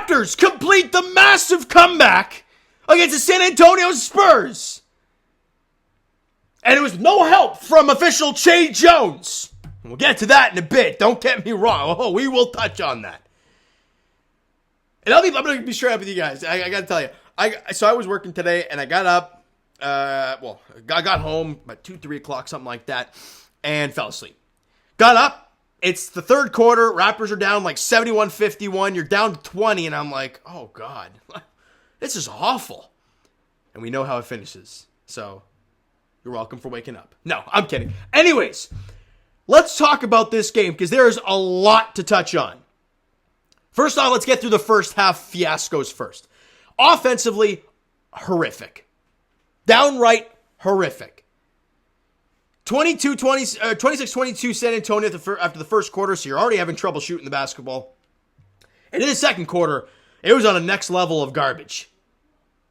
Raptors complete the massive comeback against the San Antonio Spurs. And it was no help from official Che Jones. We'll get to that in a bit. Don't get me wrong. Oh, we will touch on that. And I'm going to be straight up with you guys. I got to tell you. So I was working today, and I got up. I got home about 2, 3 o'clock, something like that, and fell asleep. Got up. It's the third quarter. Raptors are down like 71-51. You're down 20, and I'm like, oh, God. This is awful. And we know how it finishes. So you're welcome for waking up. No, I'm kidding. Anyways, let's talk about this game because there is a lot to touch on. First off, let's get through the first half fiascos first. Offensively, horrific. Downright horrific. 26-22 San Antonio after the first quarter, so you're already having trouble shooting the basketball. And in the second quarter, it was on a next level of garbage.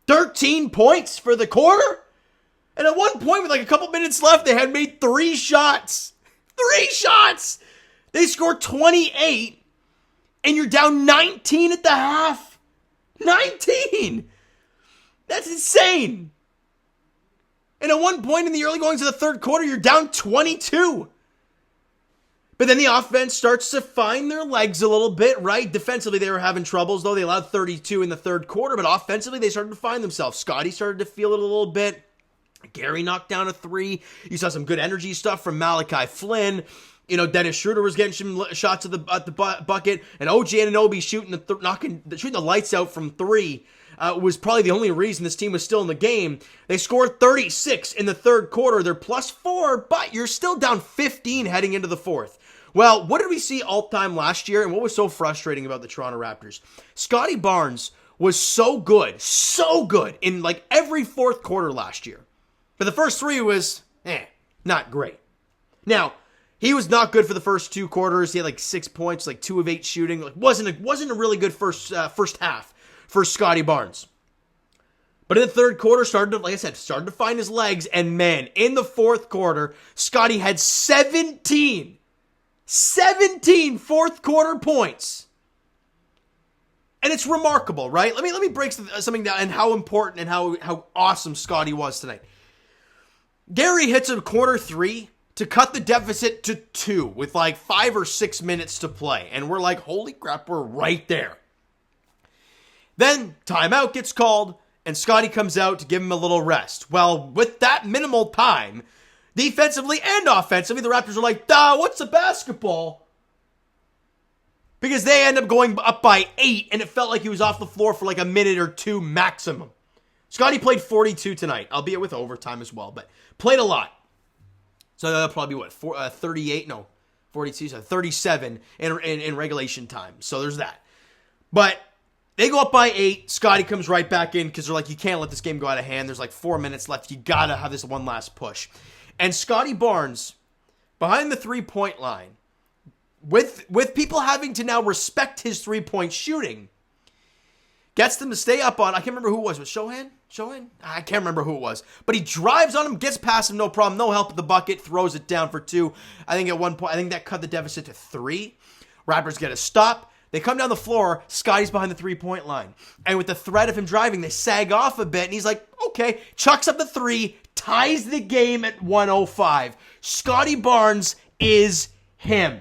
13 points for the quarter? And at one point, with like a couple minutes left, they had made 3 shots. 3 shots! They scored 28. And you're down 19 at the half. 19! That's insane. And at one point in the early goings of the third quarter, you're down 22. But then the offense starts to find their legs a little bit, right? Defensively, they were having troubles, though. They allowed 32 in the third quarter. But offensively, they started to find themselves. Scottie started to feel it a little bit. Gary knocked down a 3. You saw some good energy stuff from Malachi Flynn. You know, Dennis Schroeder was getting some shots at the bucket, and OG Anunoby shooting the lights out from 3 was probably the only reason this team was still in the game. They scored 36 in the third quarter. They're +4, but you're still down 15 heading into the fourth. Well, what did we see all time last year, and what was so frustrating about the Toronto Raptors? Scottie Barnes was so good in like every fourth quarter last year. But the first 3 was, not great. Now, he was not good for the first 2 quarters. He had like 6 points, like 2 of 8 shooting. Like wasn't a really good first half for Scottie Barnes. But in the third quarter, started to find his legs. And man, in the fourth quarter, Scottie had 17 fourth quarter points. And it's remarkable, right? Let me break something down and how important and how awesome Scottie was tonight. Gary hits a corner 3 to cut the deficit to 2 with like 5 or 6 minutes to play. And we're like, holy crap, we're right there. Then timeout gets called and Scottie comes out to give him a little rest. Well, with that minimal time, defensively and offensively, the Raptors are like, what's the basketball? Because they end up going up by 8 and it felt like he was off the floor for like a minute or 2 maximum. Scottie played 42 tonight, albeit with overtime as well, but played a lot. So that'll probably be 38? No, 42, so 37 in regulation time. So there's that. But they go up by 8. Scottie comes right back in because they're like, you can't let this game go out of hand. There's like 4 minutes left. You got to have this one last push. And Scottie Barnes, behind the 3-point line, with people having to now respect his 3-point shooting, gets them to stay up on, I can't remember who it was. Was Shohan? I can't remember who it was. But he drives on him, gets past him, no problem, no help at the bucket, throws it down for 2. I think at one point, that cut the deficit to 3. Raptors get a stop. They come down the floor. Scottie's behind the 3-point line. And with the threat of him driving, they sag off a bit. And he's like, okay, chucks up the 3, ties the game at 105. Scottie Barnes is him.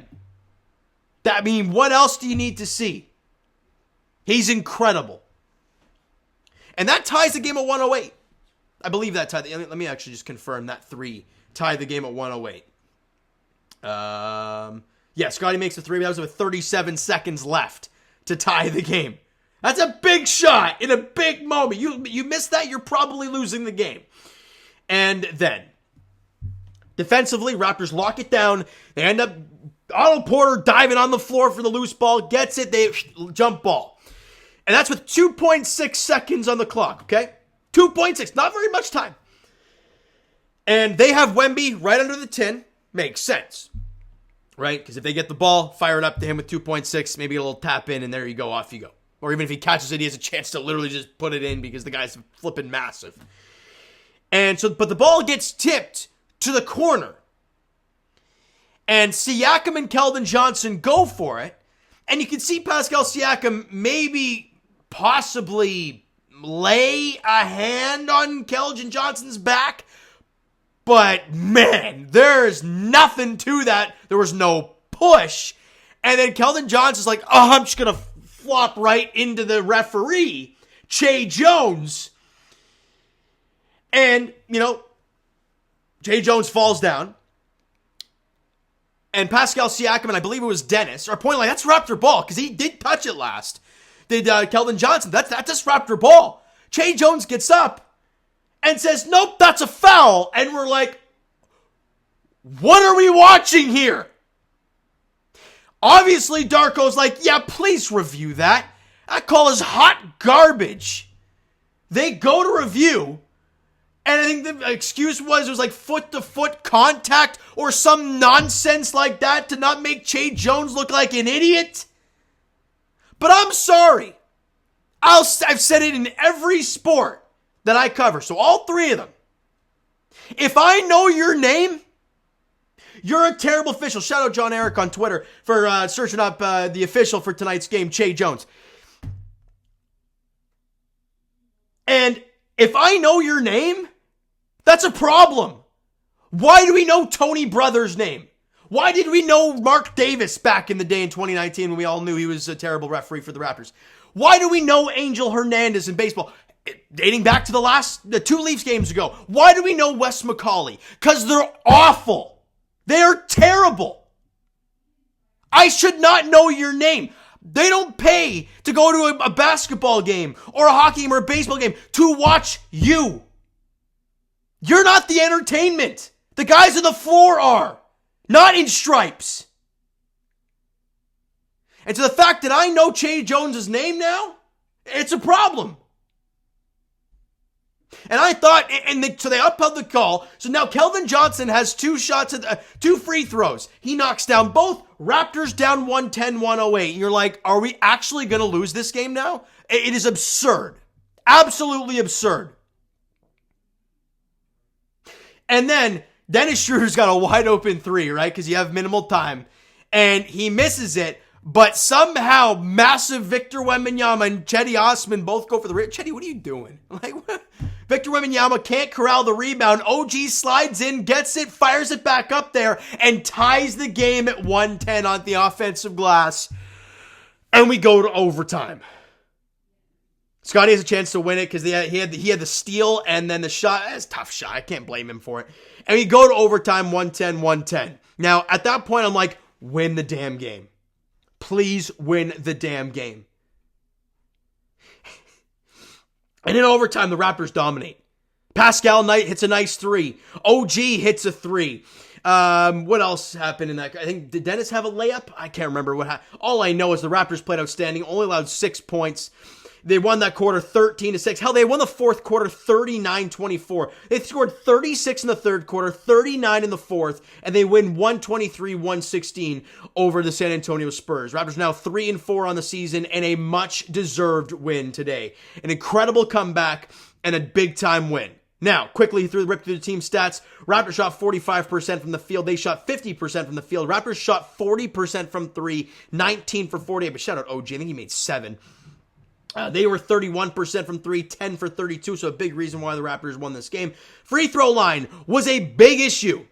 What else do you need to see? He's incredible. And that ties the game at 108. I believe that tied. Let me actually just confirm that 3 tied the game at 108. Scottie makes the 3. That was with 37 seconds left to tie the game. That's a big shot in a big moment. You miss that, you're probably losing the game. And then, defensively, Raptors lock it down. They end up, Otto Porter diving on the floor for the loose ball. Gets it, they jump ball. And that's with 2.6 seconds on the clock, okay? 2.6, not very much time. And they have Wemby right under the tin. Makes sense, right? Because if they get the ball, fire it up to him with 2.6, maybe a little tap in, and there you go, off you go. Or even if he catches it, he has a chance to literally just put it in because the guy's flipping massive. And so, but the ball gets tipped to the corner. And Siakam and Keldon Johnson go for it. And you can see Pascal Siakam maybe possibly lay a hand on Keldon Johnson's back. But, man, there's nothing to that. There was no push. And then Keldon Johnson's like, oh, I'm just going to flop right into the referee, Che Jones. And, Che Jones falls down. And Pascal Siakam, and I believe it was Dennis, are pointing like, that's Raptor ball, because he did touch it last. Did Keldon Johnson. That's just Raptor ball. Che Jones gets up and says, nope, that's a foul. And we're like, what are we watching here? Obviously, Darko's like, yeah, please review that. That call is hot garbage. They go to review, and I think the excuse was it was like foot-to-foot contact or some nonsense like that to not make Che Jones look like an idiot. But I'm sorry. I've said it in every sport that I cover, so all three of them. If I know your name, you're a terrible official. Shout out John Eric on Twitter for searching up the official for tonight's game, Che Jones. And if I know your name, that's a problem. Why do we know Tony Brothers' name? Why did we know Mark Davis back in the day in 2019 when we all knew he was a terrible referee for the Raptors? Why do we know Angel Hernandez in baseball? Dating back to the 2 Leafs games ago. Why do we know Wes McCauley? Because they're awful. They're terrible. I should not know your name. They don't pay to go to a basketball game or a hockey game or a baseball game to watch you. You're not the entertainment. The guys on the floor are. Not in stripes. And to the fact that I know Che Jones' name now, it's a problem. And I thought, so they upheld the call. So now Keldon Johnson has 2 shots, 2 free throws. He knocks down both. Raptors down 110-108. And you're like, are we actually going to lose this game now? It is absurd. Absolutely absurd. And then Dennis Schroeder's got a wide open 3, right? Because you have minimal time. And he misses it. But somehow, massive Victor Wembanyama and Cedi Osman both go for the rebound. Cedi, what are you doing? Like, what? Victor Wembanyama can't corral the rebound. OG slides in, gets it, fires it back up there, and ties the game at 110 on the offensive glass. And we go to overtime. Scottie has a chance to win it because he had the steal and then the shot. That's a tough shot. I can't blame him for it. And we go to overtime, 110-110. Now, at that point, I'm like, win the damn game. Please win the damn game. And in overtime, the Raptors dominate. Pascal Knight hits a nice 3. OG hits a 3. What else happened in that? I think, did Dennis have a layup? I can't remember what happened. All I know is the Raptors played outstanding, only allowed 6 points. They won that quarter 13-6. Hell, they won the fourth quarter 39-24. They scored 36 in the third quarter, 39 in the fourth, and they win 123-116 over the San Antonio Spurs. Raptors now 3-4 on the season and a much-deserved win today. An incredible comeback and a big-time win. Now, quickly rip through the team stats. Raptors shot 45% from the field. They shot 50% from the field. Raptors shot 40% from 3, 19 for 48. But shout out OG. I think he made 7. They were 31% from 3, 10 for 32, so a big reason why the Raptors won this game. Free throw line was a big issue.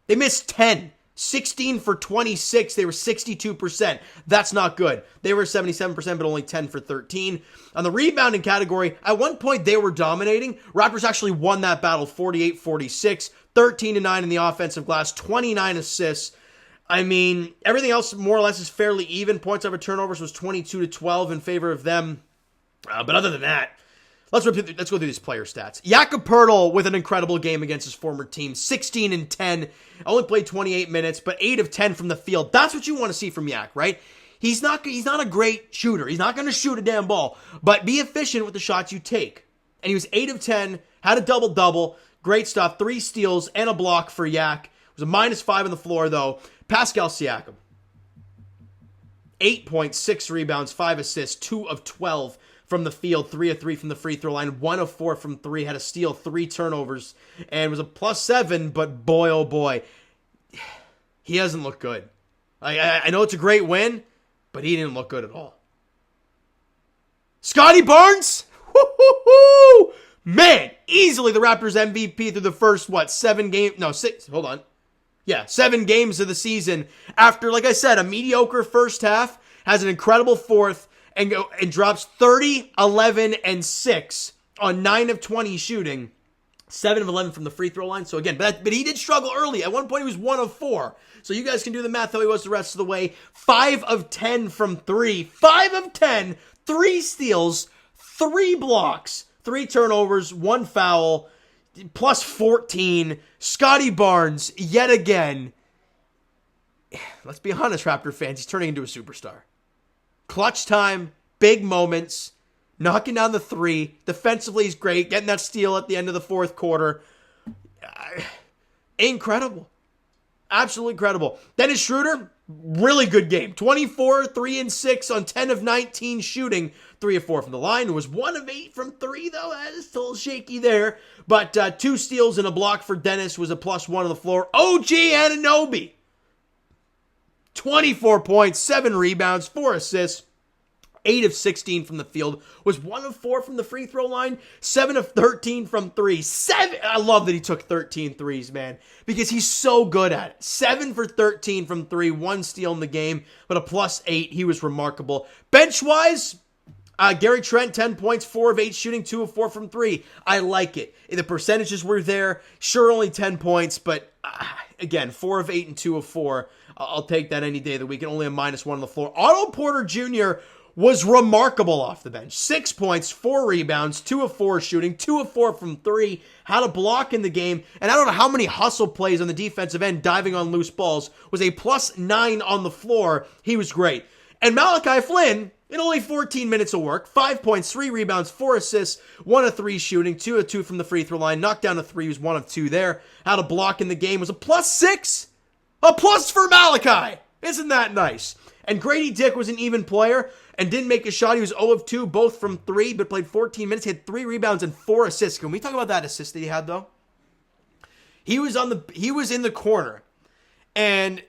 They missed 10, 16 for 26. They were 62%. That's not good. They were 77%, but only 10 for 13. On the rebounding category, at one point they were dominating. Raptors actually won that battle 48-46, 13-9 in the offensive glass, 29 assists. I mean, everything else more or less is fairly even. Points over turnovers was 22-12 in favor of them. But other than that, let's go through these player stats. Jakob Poeltl with an incredible game against his former team. 16-10. Only played 28 minutes, but 8 of 10 from the field. That's what you want to see from Yak, right? He's not a great shooter. He's not going to shoot a damn ball. But be efficient with the shots you take. And he was 8 of 10, had a double-double. Great stuff. 3 steals and a block for Yak. It was a -5 on the floor, though. Pascal Siakam. 8.6 rebounds, 5 assists, 2 of 12 from the field, 3 of 3 from the free throw line, 1 of 4 from 3, had a steal, 3 turnovers, and was a +7, but boy, oh boy, he doesn't look good. I know it's a great win, but he didn't look good at all. Scottie Barnes? Woo-hoo-hoo! Man, easily the Raptors MVP through the first, 7 games? No, 6. Hold on. Yeah, 7 games of the season. After, like I said, a mediocre first half, has an incredible fourth, and drops 30, 11, and 6 on 9 of 20 shooting. 7 of 11 from the free throw line. So again, but he did struggle early. At one point, he was 1 of 4. So you guys can do the math how he was the rest of the way. 5 of 10 from 3. 5 of 10. 3 steals. 3 blocks. 3 turnovers. 1 foul. Plus 14. Scottie Barnes, yet again. Let's be honest, Raptor fans. He's turning into a superstar. Clutch time. Big moments. Knocking down the 3. Defensively, he's great. Getting that steal at the end of the fourth quarter. Incredible. Absolutely incredible. Dennis Schroeder, really good game. 24, 3 and 6 on 10 of 19 shooting. 3 of 4 from the line. It was 1 of 8 from 3, though. That is still shaky there. But 2 steals and a block for Dennis was a +1 on the floor. OG Anunoby. 24 points, 7 rebounds, 4 assists. 8 of 16 from the field, was 1 of 4 from the free throw line, 7 of 13 from 3. I love that he took 13 threes, man, because he's so good at it. 7 for 13 from 3, 1 steal in the game, but a +8. He was remarkable. Bench-wise, Gary Trent, 10 points, 4 of 8 shooting, 2 of 4 from 3. I like it. The percentages were there. Sure, only 10 points, but again, 4 of 8 and 2 of 4. I'll take that any day of the week, and only a -1 on the floor. Otto Porter Jr. was remarkable off the bench. 6 points, 4 rebounds, 2 of 4 shooting, 2 of 4 from 3, had a block in the game, and I don't know how many hustle plays on the defensive end, diving on loose balls, was a +9 on the floor. He was great. And Malachi Flynn, in only 14 minutes of work, 5 points, 3 rebounds, 4 assists, 1 of 3 shooting, 2 of 2 from the free throw line, knocked down a 3, was 1 of 2 there, had a block in the game, was a +6. A plus for Malachi. Isn't that nice? And Grady Dick was an even player and didn't make a shot. He was 0 of 2, both from 3, but played 14 minutes. He had 3 rebounds and 4 assists. Can we talk about that assist that he had, though? He was in the corner, and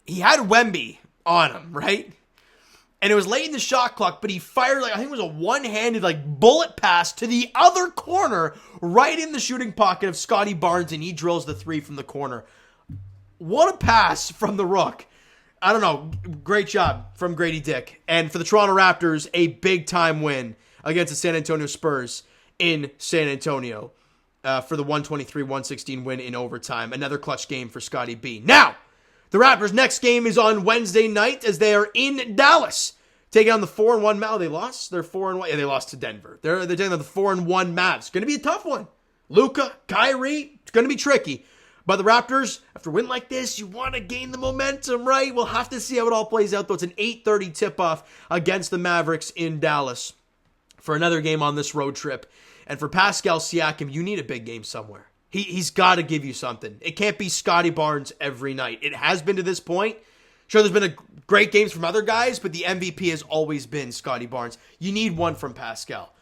he had Wemby on him, right? And it was late in the shot clock, but he fired, I think it was a one-handed, bullet pass to the other corner, right in the shooting pocket of Scottie Barnes, and he drills the 3 from the corner. What a pass from the Rook. I don't know. Great job from Grady Dick. And for the Toronto Raptors, a big-time win against the San Antonio Spurs in San Antonio for the 123-116 win in overtime. Another clutch game for Scottie B. Now, the Raptors' next game is on Wednesday night as they are in Dallas. Taking on the 4-1 Mavs. They lost? They're 4-1. Yeah, they lost to Denver. They're taking on the 4-1 Mavs. Going to be a tough one. Luka, Kyrie, it's going to be tricky. But the Raptors, after a win like this, you want to gain the momentum, right? We'll have to see how it all plays out, though. It's an 8:30 tip-off against the Mavericks in Dallas for another game on this road trip. And for Pascal Siakam, you need a big game somewhere. He's got to give you something. It can't be Scottie Barnes every night. It has been to this point. Sure, there's been great games from other guys, but the MVP has always been Scottie Barnes. You need one from Pascal.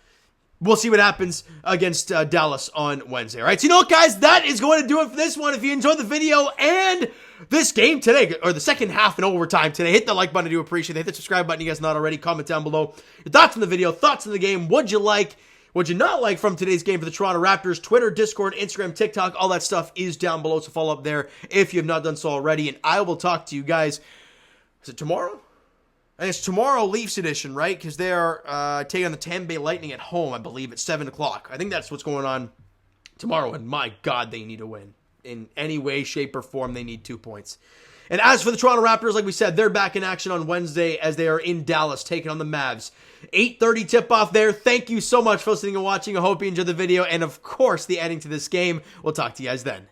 We'll see what happens against Dallas on Wednesday. All right, so you know what, guys? That is going to do it for this one. If you enjoyed the video and this game today, or the second half in overtime today, hit the like button. I do appreciate it. Hit the subscribe button. You guys not already. Comment down below your thoughts on the video, thoughts on the game. What'd you like? What'd you not like from today's game for the Toronto Raptors? Twitter, Discord, Instagram, TikTok, all that stuff is down below. So follow up there if you have not done so already. And I will talk to you guys. Is it tomorrow? I think it's tomorrow, Leafs edition, right? Because they are taking on the Tampa Bay Lightning at home, I believe, at 7 o'clock. I think that's what's going on tomorrow, and my God, they need to win. In any way, shape, or form, they need 2 points. And as for the Toronto Raptors, like we said, they're back in action on Wednesday as they are in Dallas, taking on the Mavs. 8:30 tip-off there. Thank you so much for listening and watching. I hope you enjoyed the video, and of course, the ending to this game. We'll talk to you guys then.